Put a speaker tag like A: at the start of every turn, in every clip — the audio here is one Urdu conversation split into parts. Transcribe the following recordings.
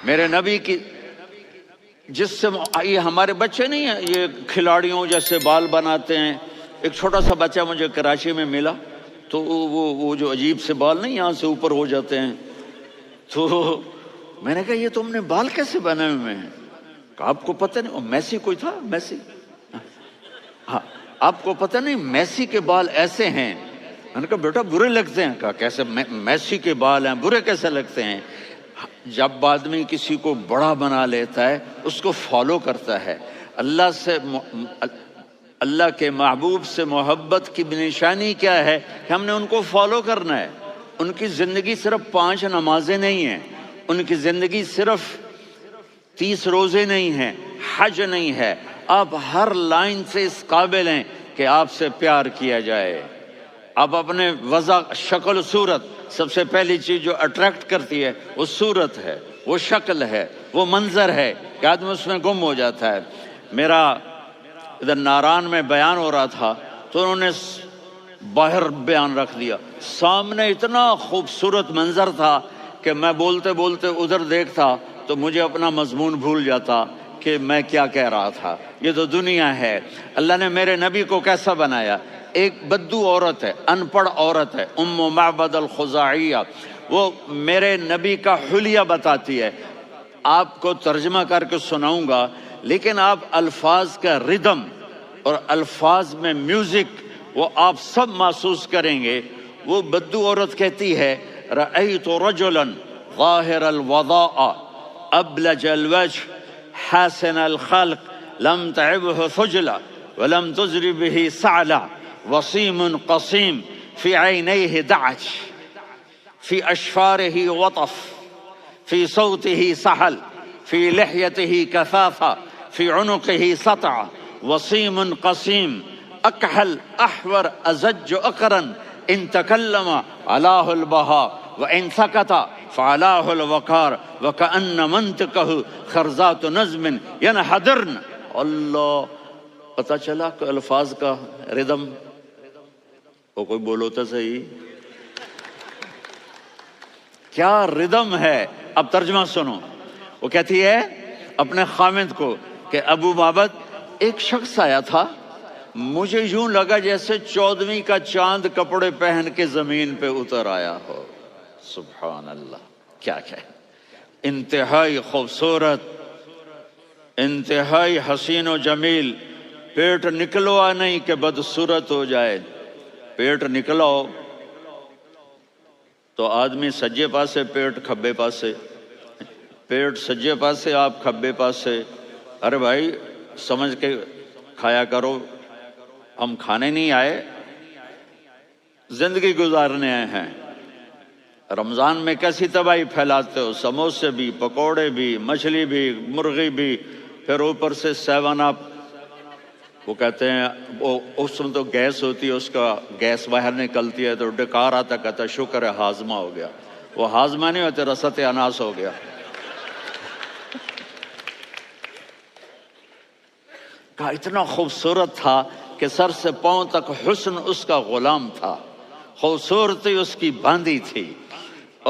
A: میرے نبی کی جس سے یہ ہمارے بچے نہیں ہیں یہ کھلاڑیوں جیسے بال بناتے ہیں. ایک چھوٹا سا بچہ مجھے کراچی میں ملا تو وہ جو عجیب سے بال نہیں یہاں سے اوپر ہو جاتے ہیں, تو میں نے کہا یہ تم نے بال کیسے بنائے ہوئے ہیں؟ کہا آپ کو پتہ نہیں, میسی کوئی تھا میسی, ہاں آپ کو پتہ نہیں میسی کے بال ایسے ہیں؟ میں نے کہا بیٹا برے لگتے ہیں. کہا کیسے میسی کے بال ہیں برے کیسے لگتے ہیں؟ جب آدمی کسی کو بڑا بنا لیتا ہے اس کو فالو کرتا ہے. اللہ کے محبوب سے محبت کی نشانی کیا ہے کہ ہم نے ان کو فالو کرنا ہے. ان کی زندگی صرف 5 نمازیں نہیں ہیں, ان کی زندگی صرف 30 روزے نہیں ہیں, حج نہیں ہے. آپ ہر لائن سے اس قابل ہیں کہ آپ سے پیار کیا جائے. آپ اپنے وضع شکل صورت, سب سے پہلی چیز جو اٹریکٹ کرتی ہے وہ صورت ہے, وہ شکل ہے, وہ منظر ہے کہ آدمی اس میں گم ہو جاتا ہے. میرا ادھر ناران میں بیان ہو رہا تھا تو انہوں نے باہر بیان رکھ دیا, سامنے اتنا خوبصورت منظر تھا کہ میں بولتے بولتے ادھر دیکھتا تو مجھے اپنا مضمون بھول جاتا کہ میں کیا کہہ رہا تھا. یہ تو دنیا ہے. اللہ نے میرے نبی کو کیسا بنایا؟ ایک بدو عورت ہے, ان پڑھ عورت ہے, ام معبد الخزاعیہ, وہ میرے نبی کا حلیہ بتاتی ہے. آپ کو ترجمہ کر کے سناؤں گا لیکن آپ الفاظ کا ردم اور الفاظ میں میوزک وہ آپ سب محسوس کریں گے. وہ بدو عورت کہتی ہے رأیت رجلا ظاہر الوضاء ابلج الوجه حاسن الخلق لم تعبه ثجلا ولم تزر به سعلا وصيم قصيم في عينيه دعج في أشفاره وطف في صوته سحل في لحيته كثافة في عنقه سطع وصيم قصيم أكحل أحور أزج أقرن إن تكلم علاه البهاء وإن سكت فعلاه الوقار وكأن منطقه خرزات نظم ينحدرن. اللہ, پتہ چلا کہ الفاظ کا ردم. وہ کوئی بولو تو صحیح, کیا ردم ہے. اب ترجمہ سنو. وہ کہتی ہے اپنے خامد کو کہ ابو معبد ایک شخص آیا تھا, مجھے یوں لگا جیسے 14ویں کا چاند کپڑے پہن کے زمین پہ اتر آیا ہو. سبحان اللہ, کیا کہ انتہائی خوبصورت, انتہائی حسین و جمیل. پیٹ نکلوا نہیں کہ بدصورت ہو جائے. پیٹ نکلاؤ تو آدمی سجے پاسے پیٹ کھبے پاسے, پیٹ سجے پاسے آپ کھبے پاسے. ارے بھائی سمجھ کے کھایا کرو, ہم کھانے نہیں آئے, زندگی گزارنے آئے ہیں. رمضان میں کیسی تباہی پھیلاتے ہو, سموسے بھی, پکوڑے بھی, مچھلی بھی, مرغی بھی, پھر اوپر سے 7 اپ. وہ کہتے ہیں اس میں تو گیس ہوتی ہے, اس کا گیس باہر نکلتی ہے تو ڈکار آتا, کہتا شکر ہے ہاضمہ ہو گیا. وہ ہاضمہ نہیں ہوتے, رسط اناس ہو گیا. کہا اتنا خوبصورت تھا کہ سر سے پاؤں تک حسن اس کا غلام تھا, خوبصورتی اس کی باندھی تھی,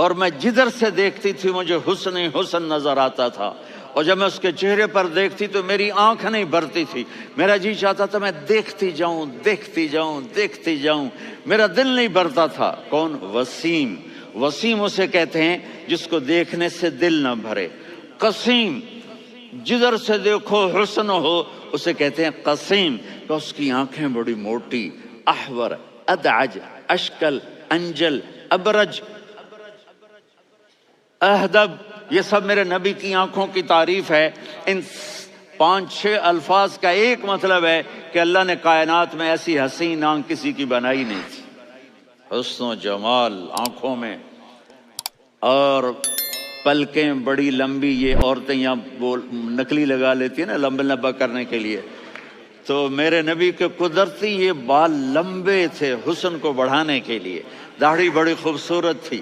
A: اور میں جدھر سے دیکھتی تھی مجھے حسن ہی حسن نظر آتا تھا. اور جب میں اس کے چہرے پر دیکھتی تو میری آنکھ نہیں بھرتی تھی, میرا جی چاہتا تھا میں دیکھتی جاؤں دیکھتی جاؤں دیکھتی جاؤں, میرا دل نہیں بھرتا تھا. کون؟ وسیم. وسیم اسے کہتے ہیں جس کو دیکھنے سے دل نہ بھرے. قسیم, جدھر سے دیکھو حسن ہو اسے کہتے ہیں قسیم, کہ اس کی آنکھیں بڑی موٹی. احور, ادعج, اشکل, انجل, ابرج, اہدب, یہ سب میرے نبی کی آنکھوں کی تعریف ہے. ان 5-6 الفاظ کا ایک مطلب ہے کہ اللہ نے کائنات میں ایسی حسین آنکھ کسی کی بنائی نہیں تھی. حسن و جمال آنکھوں میں, اور پلکیں بڑی لمبی. یہ عورتیں یہاں نکلی لگا لیتی ہیں نا لمبا لمبا کرنے کے لیے, تو میرے نبی کے قدرتی یہ بال لمبے تھے حسن کو بڑھانے کے لیے. داڑھی بڑی خوبصورت تھی.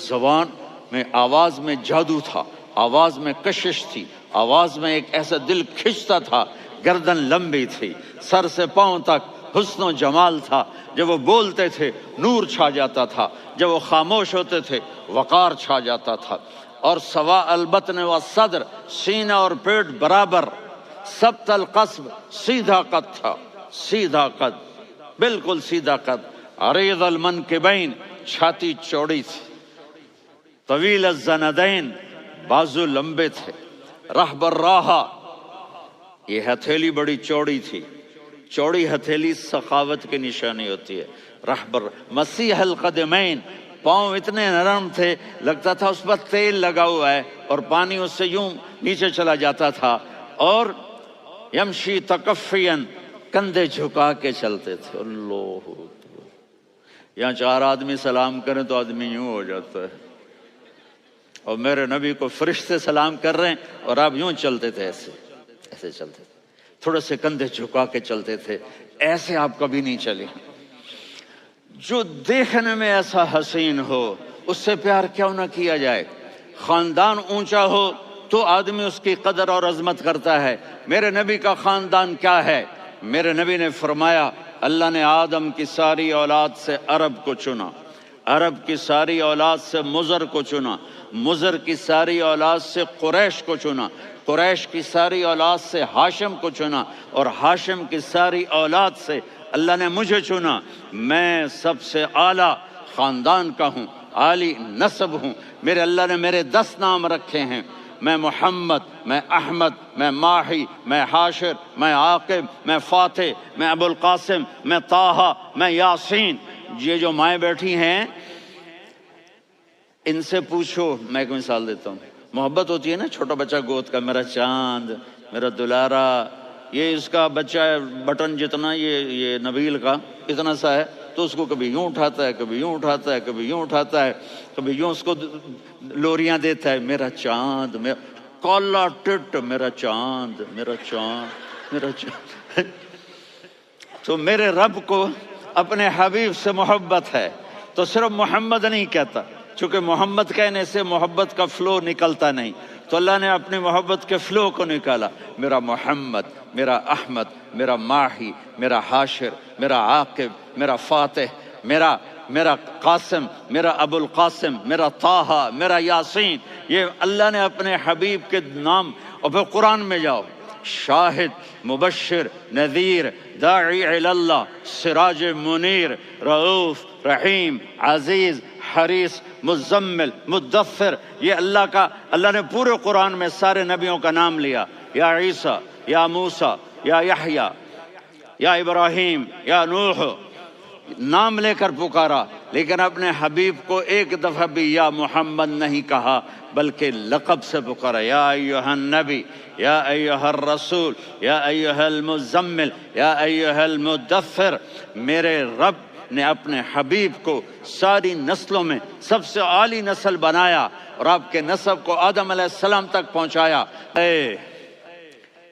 A: زبان میں, آواز میں جادو تھا, آواز میں کشش تھی, آواز میں ایک ایسا دل کھنچتا تھا. گردن لمبی تھی, سر سے پاؤں تک حسن و جمال تھا. جب وہ بولتے تھے نور چھا جاتا تھا, جب وہ خاموش ہوتے تھے وقار چھا جاتا تھا. اور سوا البطن و صدر، سینہ اور پیٹ برابر، سبت القصب، سیدھا قد تھا، سیدھا قد، بالکل سیدھا قد، عریض المنکبین، چھاتی چوڑی تھی، طویل الزندین، بازو لمبے تھے، رحب الراحہ، یہ ہتھیلی بڑی چوڑی تھی، چوڑی ہتھیلی سخاوت کی نشانی ہوتی ہے، رحب مسیح القدمین، پاؤں اتنے نرم تھے لگتا تھا اس پر تیل لگا ہوا ہے اور پانی اس سے یوں نیچے چلا جاتا تھا، اور یمشی تکفین، کندھے جھکا کے چلتے تھے، اللہ اکبر۔ یہاں 4 آدمی سلام کریں تو آدمی یوں ہو جاتا ہے، اور میرے نبی کو فرشتے سلام کر رہے ہیں اور آپ یوں چلتے تھے، ایسے ایسے چلتے تھے، تھوڑے سے کندھے جھکا کے چلتے تھے، ایسے آپ کبھی نہیں چلے۔ جو دیکھنے میں ایسا حسین ہو اس سے پیار کیوں نہ کیا جائے؟ خاندان اونچا ہو تو آدمی اس کی قدر اور عظمت کرتا ہے۔ میرے نبی کا خاندان کیا ہے؟ میرے نبی نے فرمایا اللہ نے آدم کی ساری اولاد سے عرب کو چنا، عرب کی ساری اولاد سے مضر کو چنا، مضر کی ساری اولاد سے قریش کو چنا، قریش کی ساری اولاد سے ہاشم کو چنا، اور ہاشم کی ساری اولاد سے اللہ نے مجھے چنا۔ میں سب سے اعلیٰ خاندان کا ہوں، عالی نسب ہوں۔ میرے اللہ نے میرے 10 نام رکھے ہیں، میں محمد، میں احمد، میں ماہی، میں حاشر، میں عاقب، میں فاتح، میں ابو القاسم، میں طٰہٰ، میں یاسین۔ یہ جو مائیں بیٹھی ہیں ان سے پوچھو، میں ایک مثال دیتا ہوں، محبت ہوتی ہے نا، چھوٹا بچہ گود کا، میرا چاند، میرا دلارا، یہ اس کا بچہ بٹن جتنا، یہ نبیل کا اتنا سا ہے، تو اس کو کبھی یوں اٹھاتا ہے، کبھی یوں اٹھاتا ہے، کبھی یوں اٹھاتا ہے، کبھی یوں اس کو لوریاں دیتا ہے، میرا چاند، میرا کالا ٹٹ، میرا چاند، میرا چاند، میرا چاند۔ تو میرے رب کو اپنے حبیب سے محبت ہے تو صرف محمد نہیں کہتا، چونکہ محمد کہنے سے محبت کا فلو نکلتا نہیں، تو اللہ نے اپنی محبت کے فلو کو نکالا، میرا محمد، میرا احمد، میرا ماہی، میرا حاشر، میرا عاقب، میرا فاتح، میرا قاسم، میرا ابو القاسم، میرا طٰہٰ، میرا یاسین۔ یہ اللہ نے اپنے حبیب کے نام، اور پھر قرآن میں جاؤ، شاہد، مبشر، نذیر، داعی الی اللہ، سراج منیر، رؤوف، رحیم، عزیز، حریص، مزمل، مدثر، یہ اللہ نے پورے قرآن میں سارے نبیوں کا نام لیا، یا عیسیٰ، یا موسیٰ، یا یحییٰ، یا ابراہیم، یا نوح، نام لے کر پکارا، لیکن اپنے حبیب کو ایک دفعہ بھی یا محمد نہیں کہا بلکہ لقب سے پکارا، یا ایھا النبی، یا ایھا الرسول، یا ایھا المزمل، یا ایھا المدثر۔ میرے رب نے اپنے حبیب کو ساری نسلوں میں سب سے عالی نسل بنایا اور آپ کے نسب کو آدم علیہ السلام تک پہنچایا۔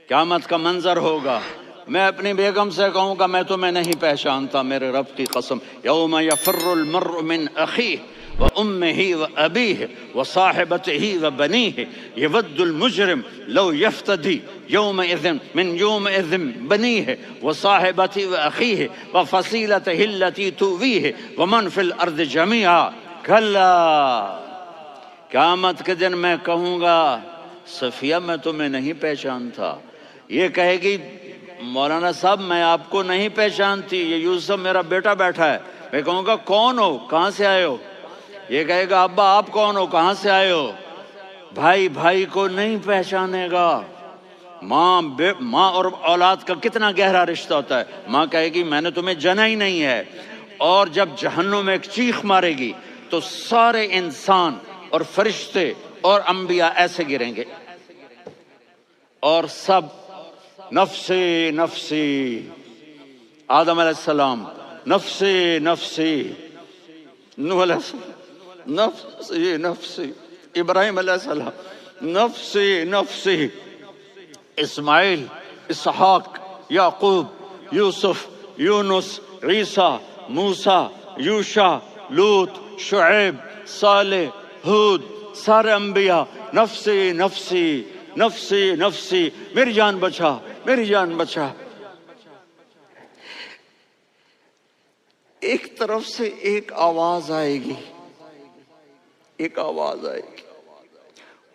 A: قیامت کا منظر ہوگا، میں اپنی بیگم سے کہوں گا میں تمہیں نہیں پہچانتا، میرے رب کی قسم، یوم یفر المرء من اخیہ وامہ وابیہ وصاحبتہ وبنیہ یود المجرم لو یفتدی یومئذ من یومئذ بنیہ وصاحبتہ واخیہ وفصیلتہ التی تؤویہ ومن فی الارض جمیعا۔ کلا، قیامت کے دن میں کہوں گا صفیہ میں تمہیں نہیں پہچانتا، یہ کہے گی مولانا صاحب میں آپ کو نہیں پہچانتی، یہ یوسف میرا بیٹا بیٹھا ہے۔ میں کہوں گا کون ہو، کہاں سے آئے ہو؟ یہ کہے گا ابا آپ کون ہو، کہاں سے آئے ہو؟ بھائی بھائی کو نہیں پہچانے گا۔ ماں اور اولاد کا کتنا گہرا رشتہ ہوتا ہے، ماں کہے گی میں نے تمہیں جنا ہی نہیں ہے، اور جب جہنم میں ایک چیخ مارے گی تو سارے انسان اور فرشتے اور انبیاء ایسے گریں گے، اور سب نفسی نفسی، آدم علیہ السلام نفسی نفسی، نوح علیہ السلام نفسی نفسی، ابراہیم علیہ السلام نفسی نفسی، اسماعیل، اسحاق، یعقوب، یوسف، یونس، عیسیٰ، موسیٰ، یوشع، لوط، شعیب، صالح، ہود، سارے انبیاء نفسی نفسی نفسی نفسی، میری جان بچا، میری جان بچا۔ ایک طرف سے ایک آواز آئے گی، ایک آواز آئے گی،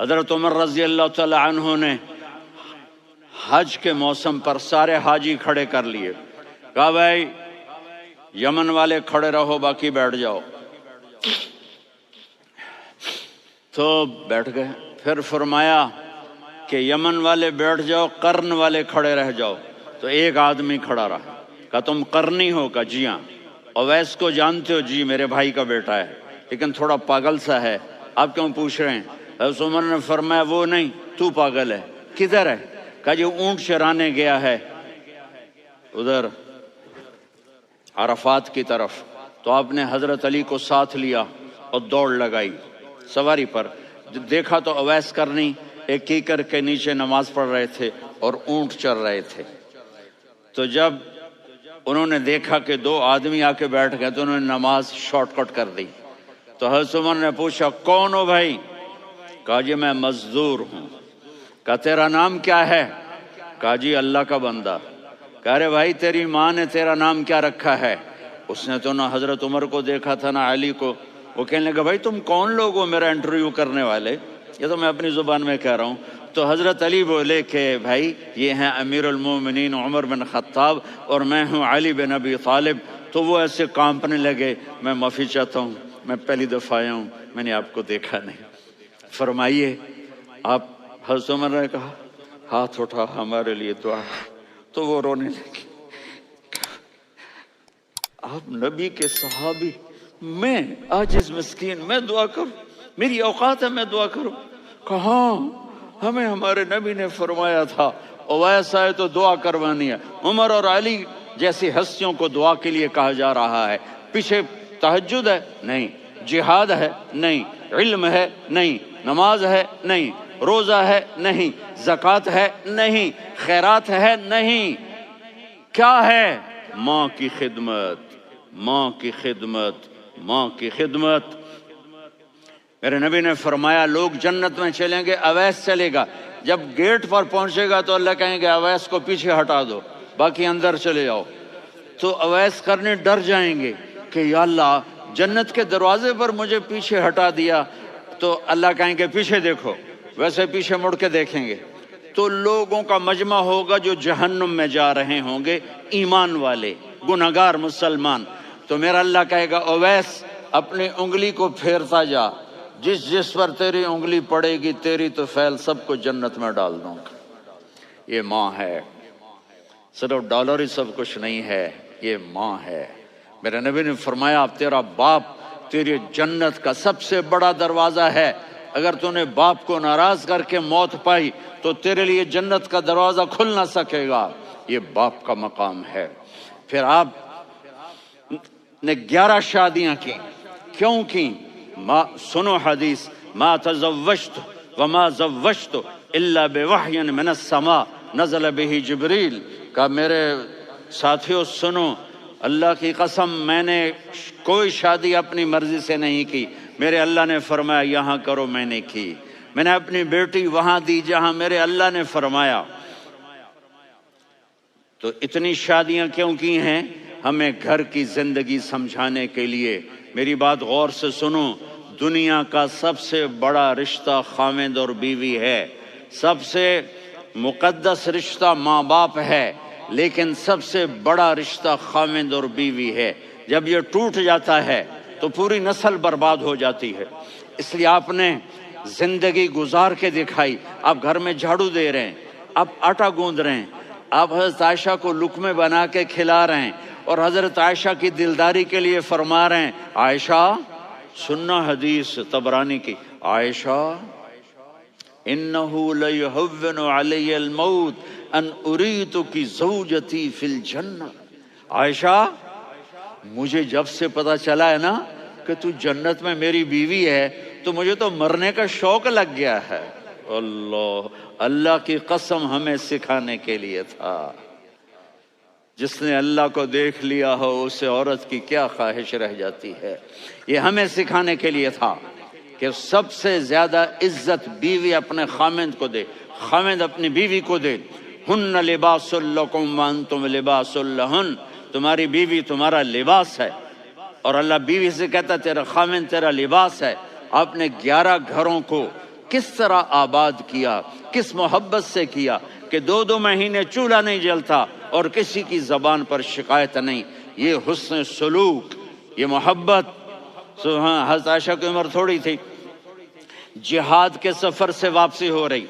A: حضرت عمر رضی اللہ تعالی عنہ نے حج کے موسم پر سارے حاجی کھڑے کر لیے، کہا بھائی یمن والے کھڑے رہو، باقی بیٹھ جاؤ۔ تو بیٹھ گئے۔ پھر فرمایا کہ یمن والے بیٹھ جاؤ، قرن والے کھڑے رہ جاؤ۔ تو ایک آدمی کھڑا رہا، کہا تم قرنی ہو؟ کہا جی ہاں۔ اویس کو جانتے ہو؟ جی میرے بھائی کا بیٹا ہے، لیکن تھوڑا پاگل سا ہے، آپ کیوں پوچھ رہے ہیں؟ حضرت عمر نے فرمایا وہ نہیں، تو پاگل ہے۔ کدھر ہے؟ کہا جی اونٹ چرانے گیا ہے ادھر عرفات کی طرف۔ تو آپ نے حضرت علی کو ساتھ لیا اور دوڑ لگائی سواری پر۔ دیکھا تو اویس کرنی ایک کیکر کے نیچے نماز پڑھ رہے تھے اور اونٹ چر رہے تھے۔ تو جب انہوں نے دیکھا کہ دو آدمی آ کے بیٹھ گئے تو انہوں نے نماز شارٹ کٹ کر دی۔ تو حضرت عمر نے پوچھا کون ہو بھائی؟ کہا جی میں مزدور ہوں۔ کہا تیرا نام کیا ہے؟ کہا جی اللہ کا بندہ۔ کہہ رہے بھائی تیری ماں نے تیرا نام کیا رکھا ہے؟ اس نے تو نہ حضرت عمر کو دیکھا تھا نہ علی کو۔ وہ کہنے لگا بھائی تم کون لوگ ہو میرا انٹرویو کرنے والے؟ یہ تو میں اپنی زبان میں کہہ رہا ہوں۔ تو حضرت علی بولے کہ بھائی یہ ہیں امیر المومنین عمر بن خطاب اور میں ہوں علی بن ابی طالب۔ تو وہ ایسے کانپنے لگے، میں معافی چاہتا ہوں، میں پہلی دفعہ آیا ہوں، میں نے آپ کو دیکھا نہیں، فرمائیے آپ۔ حضرت عمر نے کہا ہاتھ اٹھا ہمارے لیے دعا۔ تو وہ رونے لگے، آپ نبی کے صحابی، میں عاجز مسکین میں دعا کروں؟ میری اوقات ہے میں دعا کروں؟ کہاں، ہمیں ہمارے نبی نے فرمایا تھا اویس آئے تو دعا کروانی ہے۔ عمر اور علی جیسی ہستیوں کو دعا کے لیے کہا جا رہا ہے۔ پیچھے تہجد ہے؟ نہیں۔ جہاد ہے؟ نہیں۔ علم ہے؟ نہیں۔ نماز ہے؟ نہیں۔ روزہ ہے؟ نہیں۔ زکوٰۃ ہے؟ نہیں۔ خیرات ہے؟ نہیں۔ کیا ہے؟ ماں کی خدمت، ماں کی خدمت، ماں کی خدمت۔ میرے نبی نے فرمایا لوگ جنت میں چلیں گے، اویس چلے گا۔ جب گیٹ پر پہنچے گا تو اللہ کہیں گے اویس کو پیچھے ہٹا دو، باقی اندر چلے جاؤ۔ تو اویس کرنے ڈر جائیں گے کہ یا اللہ جنت کے دروازے پر مجھے پیچھے ہٹا دیا۔ تو اللہ کہیں گے پیچھے دیکھو، ویسے پیچھے مڑ کے دیکھیں گے تو لوگوں کا مجمع ہوگا جو جہنم میں جا رہے ہوں گے، ایمان والے، گنہگار مسلمان۔ تو میرا اللہ کہے گا اویس اپنی انگلی کو پھیرتا جا، جس جس پر تیری انگلی پڑے گی تیری تو فیل سب کو جنت میں ڈال دوں گا۔ یہ ماں ہے، صرف ڈالر ہی سب کچھ نہیں ہے، یہ ماں ہے۔ میرے نبی نے فرمایا تیرا باپ تیری جنت کا سب سے بڑا دروازہ ہے، اگر تو نے باپ کو ناراض کر کے موت پائی تو تیرے لیے جنت کا دروازہ کھل نہ سکے گا۔ یہ باپ کا مقام ہے۔ پھر آپ نے 11 شادیاں کی، کیوں کی؟ سنو حدیث، ما تزوجت وما زوجت الا بوحی من السماء نزل به جبریل۔ کہا میرے ساتھیوں سنو، اللہ کی قسم میں نے کوئی شادی اپنی مرضی سے نہیں کی، میرے اللہ نے فرمایا یہاں کرو، میں نے کی۔ میں نے اپنی بیٹی وہاں دی جہاں میرے اللہ نے فرمایا۔ تو اتنی شادیاں کیوں کی ہیں؟ ہمیں گھر کی زندگی سمجھانے کے لیے۔ میری بات غور سے سنو، دنیا کا سب سے بڑا رشتہ خاوند اور بیوی ہے، سب سے مقدس رشتہ ماں باپ ہے، لیکن سب سے بڑا رشتہ خاوند اور بیوی ہے۔ جب یہ ٹوٹ جاتا ہے تو پوری نسل برباد ہو جاتی ہے۔ اس لیے آپ نے زندگی گزار کے دکھائی۔ آپ گھر میں جھاڑو دے رہے ہیں، آپ آٹا گوندھ رہے ہیں، آپ حضرت عائشہ کو لقمے بنا کے کھلا رہے ہیں اور حضرت عائشہ کی دلداری کے لیے فرما رہے ہیں عائشہ سننا حدیث طبرانی کی، عائشہ انہو لیہون علی الموت ان اریتک زوجتی فی الجنہ۔ عائشہ مجھے جب سے پتا چلا ہے نا کہ تو جنت میں میری بیوی ہے تو مجھے تو مرنے کا شوق لگ گیا ہے۔ اللہ کی قسم ہمیں سکھانے کے لیے تھا۔ جس نے اللہ کو دیکھ لیا ہو اسے عورت کی کیا خواہش رہ جاتی ہے۔ یہ ہمیں سکھانے کے لیے تھا کہ سب سے زیادہ عزت بیوی اپنے خاوند کو دے، خاوند اپنی بیوی کو دے۔ ہن لباس لکم وانتم لباس لہن، تمہاری بیوی تمہارا لباس ہے۔ اور اللہ بیوی سے کہتا تیرا خاوند تیرا لباس ہے۔ آپ نے 11 گھروں کو کس طرح آباد کیا، کس محبت سے کیا کہ 2 مہینے چولہا نہیں جلتا اور کسی کی زبان پر شکایت نہیں۔ یہ حسن سلوک، یہ محبت۔ سبحان، حضرت عائشہ کی عمر تھوڑی تھی، جہاد کے سفر سے واپسی ہو رہی،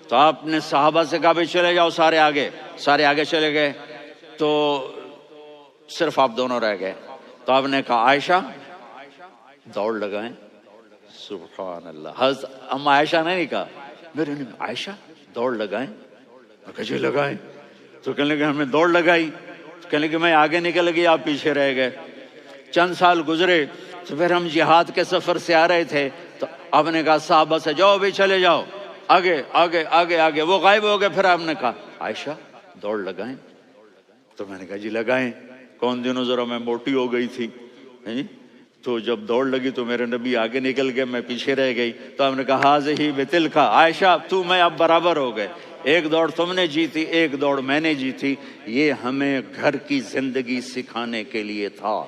A: تو آپ نے صحابہ سے کہا بھائی چلے جاؤ سارے آگے چلے گئے، تو صرف آپ دونوں رہ گئے۔ تو آپ نے کہا عائشہ دوڑ لگائیں۔ سبحان اللہ، حضرت اما عائشہ نے نہیں کہا، میرے نے عائشہ دوڑ لگائیں، میں کہا جی لگائیں۔ تو کہنے لگے ہم نے دوڑ لگائی، تو کہنے لگے میں آگے نکل گئی، آپ پیچھے رہ گئے۔ چند سال گزرے تو پھر ہم جہاد کے سفر سے آ رہے تھے، تو آپ نے کہا صحابہ سے جاؤ بھی چلے جاؤ آگے آگے آگے آگے، وہ غائب ہو گئے۔ پھر آپ نے کہا عائشہ دوڑ لگائیں، تو میں نے کہا جی لگائیں۔ کون دنوں ذرا میں موٹی ہو گئی تھی، تو جب دوڑ لگی تو میرے نبی آگے نکل گئے، میں پیچھے رہ گئی۔ تو ہم نے کہا ہاذہ بتلک، عائشہ تو میں اب برابر ہو گئے، ایک دوڑ تم نے جیتی، ایک دوڑ میں نے جیتی۔ یہ ہمیں گھر کی زندگی سکھانے کے لیے تھا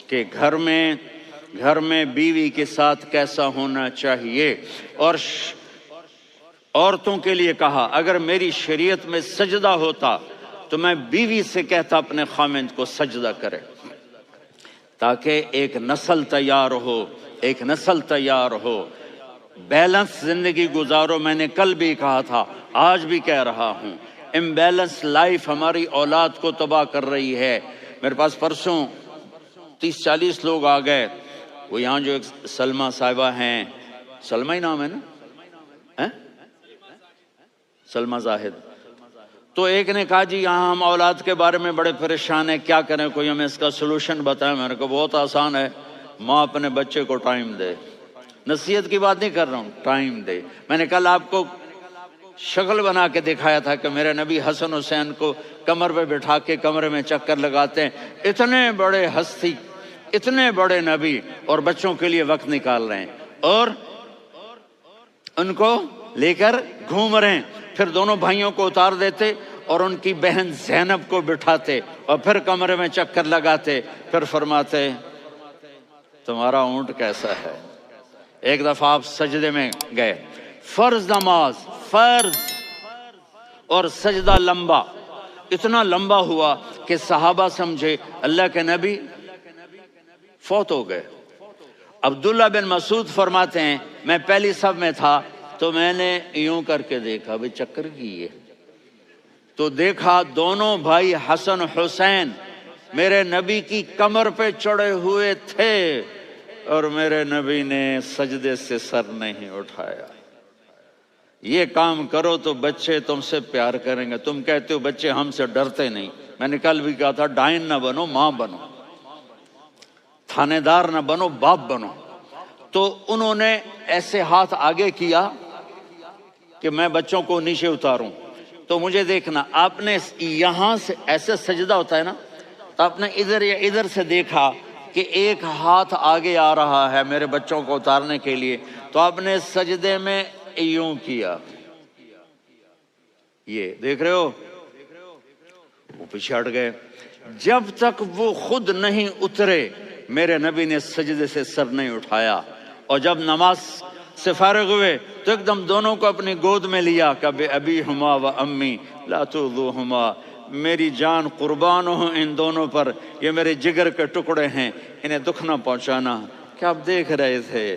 A: کہ گھر میں بیوی کے ساتھ کیسا ہونا چاہیے۔ اور عورتوں کے لیے کہا اگر میری شریعت میں سجدہ ہوتا تو میں بیوی سے کہتا اپنے خامند کو سجدہ کرے، تاکہ ایک نسل تیار ہو، بیلنس زندگی گزارو۔ میں نے کل بھی کہا تھا، آج بھی کہہ رہا ہوں، امبیلنس لائف ہماری اولاد کو تباہ کر رہی ہے۔ میرے پاس پرسوں 30-40 لوگ آ گئے، وہ یہاں جو ایک سلمہ صاحبہ ہیں، سلمہ ہی نام ہے نا، سلمہ زاہد، تو ایک نے کہا جی یہاں ہم اولاد کے بارے میں بڑے پریشان ہیں، کیا کریں، کوئی ہمیں اس کا سلوشن بتائیں۔ میں نے کہا بہت آسان ہے، ماں اپنے بچے کو ٹائم دے، نصیحت کی بات نہیں کر رہا ہوں، ٹائم دے۔ میں نے کل آپ کو شکل بنا کے دکھایا تھا کہ میرے نبی حسن حسین کو کمر پہ بٹھا کے کمرے میں چکر لگاتے ہیں، اتنے بڑے ہستی، اتنے بڑے نبی، اور بچوں کے لیے وقت نکال رہے ہیں اور ان کو لے کر گھوم رہے ہیں۔ پھر دونوں بھائیوں کو اتار دیتے اور ان کی بہن زینب کو بٹھاتے اور پھر کمرے میں چکر لگاتے، پھر فرماتے تمہارا اونٹ کیسا ہے۔ ایک دفعہ آپ سجدے میں گئے، فرض نماز، فرض، اور سجدہ لمبا، اتنا لمبا ہوا کہ صحابہ سمجھے اللہ کے نبی فوت ہو گئے۔ عبداللہ بن مسعود فرماتے ہیں میں پہلی صف میں تھا تو میں نے یوں کر کے دیکھا بھئی چکر کیے، تو دیکھا دونوں بھائی حسن حسین میرے نبی کی کمر پہ چڑھے ہوئے تھے اور میرے نبی نے سجدے سے سر نہیں اٹھایا۔ یہ کام کرو تو بچے تم سے پیار کریں گے۔ تم کہتے ہو بچے ہم سے ڈرتے نہیں، میں نے کل بھی کہا تھا ڈائن نہ بنو، ماں بنو، تھانے دار نہ بنو، باپ بنو۔ تو انہوں نے ایسے ہاتھ آگے کیا کہ میں بچوں کو نیچے اتاروں، تو مجھے دیکھنا، آپ نے یہاں سے ایسے سجدہ ہوتا ہے نا، تو آپ نے ادھر یا ادھر سے دیکھا کہ ایک ہاتھ آگے آ رہا ہے میرے بچوں کو اتارنے کے لیے، تو آپ نے سجدے میں یوں کیا، یہ دیکھ رہے ہو، وہ پیچھے ہٹ گئے۔ جب تک وہ خود نہیں اترے میرے نبی نے سجدے سے سر نہیں اٹھایا، اور جب نماز سے فارغ ہوئے تو ایک دم دونوں کو اپنی گود میں لیا کہ بے ابی ہما و امی لا تؤذوہما، میری جان قربان ہو ان دونوں پر، یہ میرے جگر کے ٹکڑے ہیں، انہیں دکھ نہ پہنچانا۔ کیا آپ دیکھ رہے تھے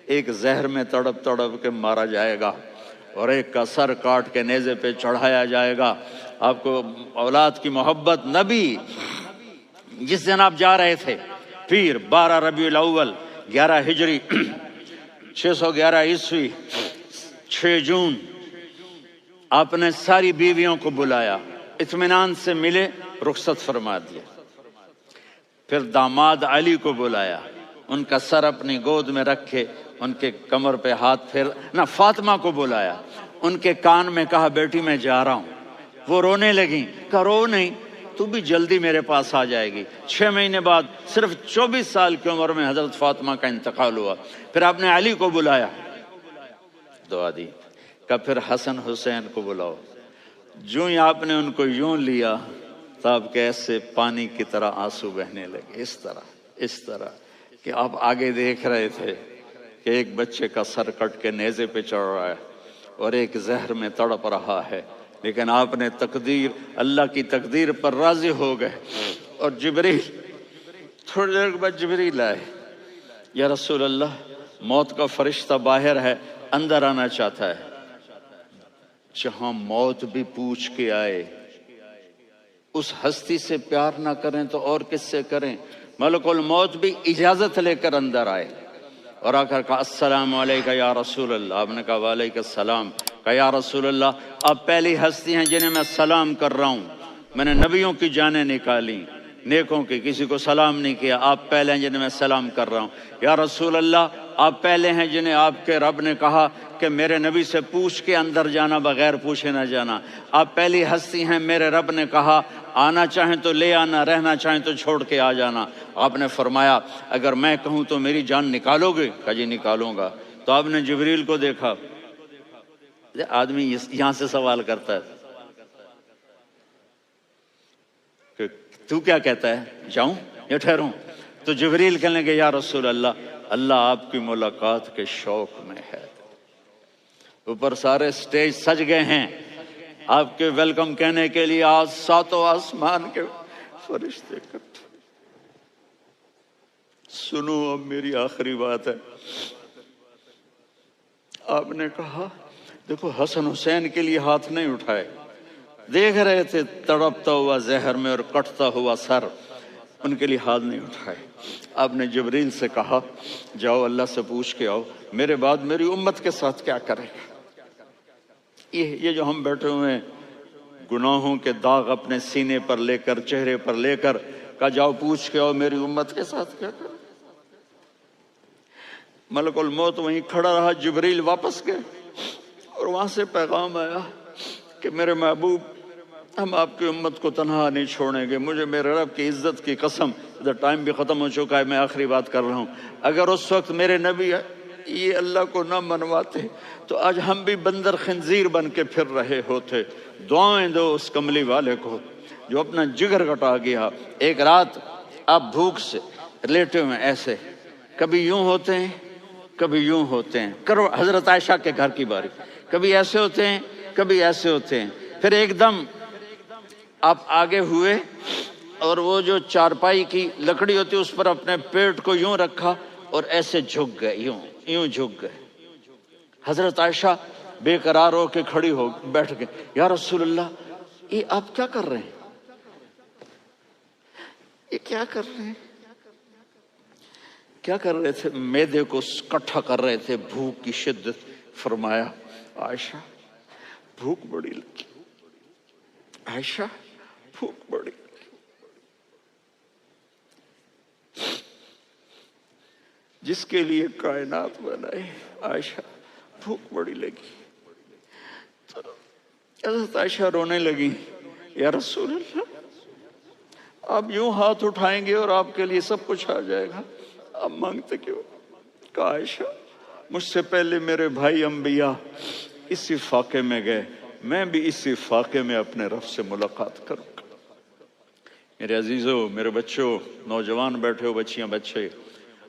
A: ایک زہر میں تڑپ تڑپ کے مارا جائے گا اور ایک کا سر کاٹ کے نیزے پہ چڑھایا جائے گا۔ آپ کو اولاد کی محبت، نبی جس دن آپ جا رہے تھے پیر 12 ربیع الاول 11 ہجری 611 عیسوی 6 جون، آپ نے ساری بیویوں کو بلایا، اطمینان سے ملے، رخصت فرما دیا۔ پھر داماد علی کو بلایا، ان کا سر اپنی گود میں رکھے، ان کے کمر پہ ہاتھ پھیر نہ، فاطمہ کو بلایا، ان کے کان میں کہا بیٹی میں جا رہا ہوں۔ وہ رونے لگیں، کہا رو نہیں، تو بھی جلدی میرے پاس آ جائے گی۔ 6 مہینے بعد صرف 24 سال کی عمر میں حضرت فاطمہ کا انتقال ہوا۔ پھر آپ نے علی کو بلایا، دعا دی، کہا پھر حسن حسین کو بلاؤ۔ جو ہی آپ نے ان کو یوں لیا تو آپ کے ایسے پانی کی طرح آنسو بہنے لگے، اس طرح کہ آپ آگے دیکھ رہے تھے کہ ایک بچے کا سر کٹ کے نیزے پہ چڑھ رہا ہے اور ایک زہر میں تڑپ رہا ہے، لیکن آپ نے تقدیر، اللہ کی تقدیر پر راضی ہو گئے۔ اور جبریل، تھوڑی دیر کے بعد جبریل آئے، یا رسول اللہ موت کا فرشتہ باہر ہے، اندر آنا چاہتا ہے۔ جہاں موت بھی پوچھ کے آئے، اس ہستی سے پیار نہ کریں تو اور کس سے کریں؟ ملک الموت بھی اجازت لے کر اندر آئے اور آ کر کہا السلام علیکم یا رسول اللہ۔ آپ نے کہا وعلیکم السلام۔ کہا یا رسول اللہ آپ پہلی ہستی ہیں جنہیں میں سلام کر رہا ہوں، میں نے نبیوں کی جانیں نکالی، نیکوں کی، کسی کو سلام نہیں کیا، آپ پہلے ہیں جنہیں میں سلام کر رہا ہوں۔ یا رسول اللہ آپ پہلے ہیں جنہیں آپ کے رب نے کہا کہ میرے نبی سے پوچھ کے اندر جانا، بغیر پوچھے نہ جانا۔ آپ پہلی ہستی ہیں، میرے رب نے کہا آنا چاہیں تو لے آنا، رہنا چاہیں تو چھوڑ کے آ جانا۔ آپ نے فرمایا اگر میں کہوں تو میری جان نکالو گے؟ کہا جی نکالوں گا۔ تو آپ نے جبریل کو دیکھا، آدمی یہاں سے سوال کرتا ہے کہ تو کیا کہتا ہے، جاؤں یا ٹھہروں؟ تو جبریل کہنے لگے یا رسول اللہ، اللہ آپ کی ملاقات کے شوق میں ہے۔ اوپر سارے سٹیج سج گئے ہیں آپ کے ویلکم کہنے کے لیے، آج ساتوں آسمان کے فرشتے اکٹھے۔ سنو اب میری آخری بات ہے۔ آپ نے کہا دیکھو حسن حسین کے لیے ہاتھ نہیں اٹھائے، دیکھ رہے تھے تڑپتا ہوا زہر میں اور کٹتا ہوا سر، ان کے لیے ہاتھ نہیں اٹھائے۔ آپ نے جبریل سے کہا جاؤ اللہ سے پوچھ کے آؤ میرے بعد میری امت کے ساتھ کیا کرے گا۔ یہ جو ہم بیٹھے ہوئے ہیں گناہوں کے داغ اپنے سینے پر لے کر، چہرے پر لے کر، کہا جاؤ پوچھ کے آؤ میری امت کے ساتھ کیا کرے۔ ملک الموت وہیں کھڑا رہا، جبریل واپس گئے اور وہاں سے پیغام آیا کہ میرے محبوب ہم آپ کی امت کو تنہا نہیں چھوڑیں گے، مجھے میرے رب کی عزت کی قسم، ادھر ٹائم بھی ختم ہو چکا ہے، میں آخری بات کر رہا ہوں، اگر اس وقت میرے نبی یہ اللہ کو نہ منواتے تو آج ہم بھی بندر خنزیر بن کے پھر رہے ہوتے۔ دعائیں دو اس کملی والے کو جو اپنا جگر کٹا گیا۔ ایک رات آپ بھوک سے لیٹے ہوئے ایسے، کبھی یوں ہوتے ہیں کبھی یوں ہوتے ہیں، کرو حضرت عائشہ کے گھر کی باری، کبھی ایسے ہوتے ہیں کبھی ایسے ہوتے ہیں، پھر ایک دم آپ آگے ہوئے اور وہ جو چارپائی کی لکڑی ہوتی اس پر اپنے پیٹ کو یوں رکھا اور ایسے جھک گئے، یوں جھک گئے۔ حضرت عائشہ بے قرار ہو کے کھڑی ہو بیٹھ گئے، یا رسول اللہ یہ آپ کیا کر رہے ہیں، یہ کیا کر رہے ہیں؟ کیا کر رہے تھے؟ معدے کو کٹھا کر رہے تھے، بھوک کی شدت۔ فرمایا عائشہ بھوک بڑی لگی، عائشہ بھوک بڑی لگی، جس کے لیے کائنات بنائے عائشہ بھوک بڑی لگی۔ تو حضرت عائشہ رونے لگی، یا رسول اللہ آپ یوں ہاتھ اٹھائیں گے اور آپ کے لیے سب کچھ آ جائے گا، آپ مانگتے کیوں؟ کہا عائشہ مجھ سے پہلے میرے بھائی انبیاء اسی فاقے میں گئے، میں بھی اسی فاقے میں اپنے رب سے ملاقات کروں گا۔ میرے عزیزوں، میرے بچوں، نوجوان بیٹھے ہو، بچیاں بچے،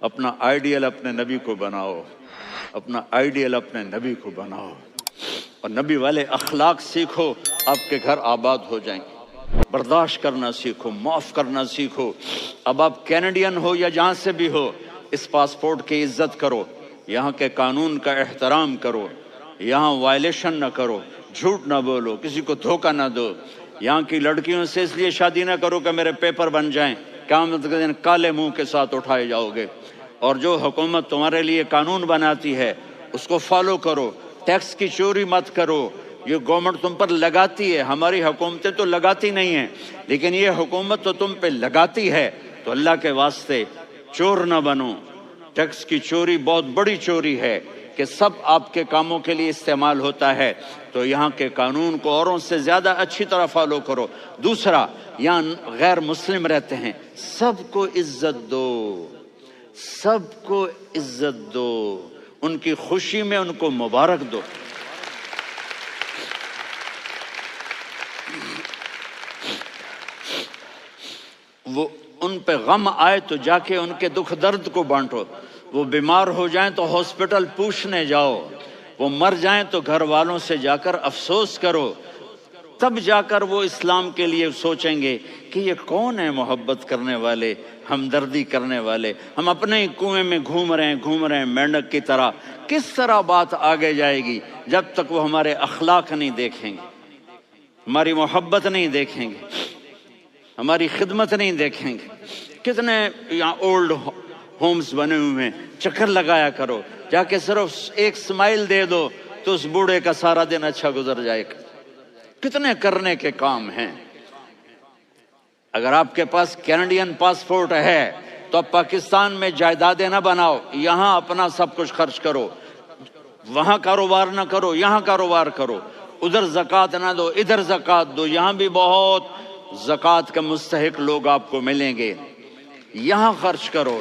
A: اپنا آئیڈیل اپنے نبی کو بناؤ، اپنا آئیڈیل اپنے نبی کو بناؤ اور نبی والے اخلاق سیکھو، آپ کے گھر آباد ہو جائیں گے۔ برداشت کرنا سیکھو، معاف کرنا سیکھو۔ اب آپ کینیڈین ہو یا جہاں سے بھی ہو، اس پاسپورٹ کی عزت کرو، یہاں کے قانون کا احترام کرو، یہاں وائلیشن نہ کرو، جھوٹ نہ بولو، کسی کو دھوکہ نہ دو۔ یہاں کی لڑکیوں سے اس لیے شادی نہ کرو کہ میرے پیپر بن جائیں، قیامت کے دن کالے منہ کے ساتھ اٹھائے جاؤ گے۔ اور جو حکومت تمہارے لیے قانون بناتی ہے اس کو فالو کرو، ٹیکس کی چوری مت کرو۔ یہ گورنمنٹ تم پر لگاتی ہے، ہماری حکومتیں تو لگاتی نہیں ہیں، لیکن یہ حکومت تو تم پہ لگاتی ہے، تو اللہ کے واسطے چور نہ بنو۔ ٹیکس کی چوری بہت بڑی چوری ہے کہ سب آپ کے کاموں کے لیے استعمال ہوتا ہے، تو یہاں کے قانون کو اوروں سے زیادہ اچھی طرح فالو کرو۔ دوسرا، یہاں غیر مسلم رہتے ہیں، سب کو عزت دو، سب کو عزت دو، ان کی خوشی میں ان کو مبارک دو۔ وہ ان پہ غم آئے تو جا کے ان کے دکھ درد کو بانٹو، وہ بیمار ہو جائیں تو ہاسپٹل پوچھنے جاؤ، وہ مر جائیں تو گھر والوں سے جا کر افسوس کرو، تب جا کر وہ اسلام کے لیے سوچیں گے کہ یہ کون ہے محبت کرنے والے، ہمدردی کرنے والے۔ ہم اپنے ہی کنویں میں گھوم رہے ہیں مینڈک کی طرح، کس طرح بات آگے جائے گی جب تک وہ ہمارے اخلاق نہیں دیکھیں گے، ہماری محبت نہیں دیکھیں گے، ہماری خدمت نہیں دیکھیں گے۔ کتنے یہاں اولڈ ہومز بنے ہوئے ہیں، چکر لگایا کرو، جا کے صرف ایک سمائل دے دو تو اس بوڑھے کا سارا دن اچھا گزر جائے گا۔ کتنے کرنے کے کام ہیں۔ اگر آپ کے پاس کینیڈین پاسپورٹ ہے تو اب پاکستان میں جائیدادیں نہ بناؤ، یہاں اپنا سب کچھ خرچ کرو، وہاں کاروبار نہ کرو، یہاں کاروبار کرو، ادھر زکوٰۃ نہ دو، ادھر زکوٰۃ دو، یہاں بھی بہت زکوٰۃ کے مستحق لوگ آپ کو ملیں گے، یہاں خرچ کرو۔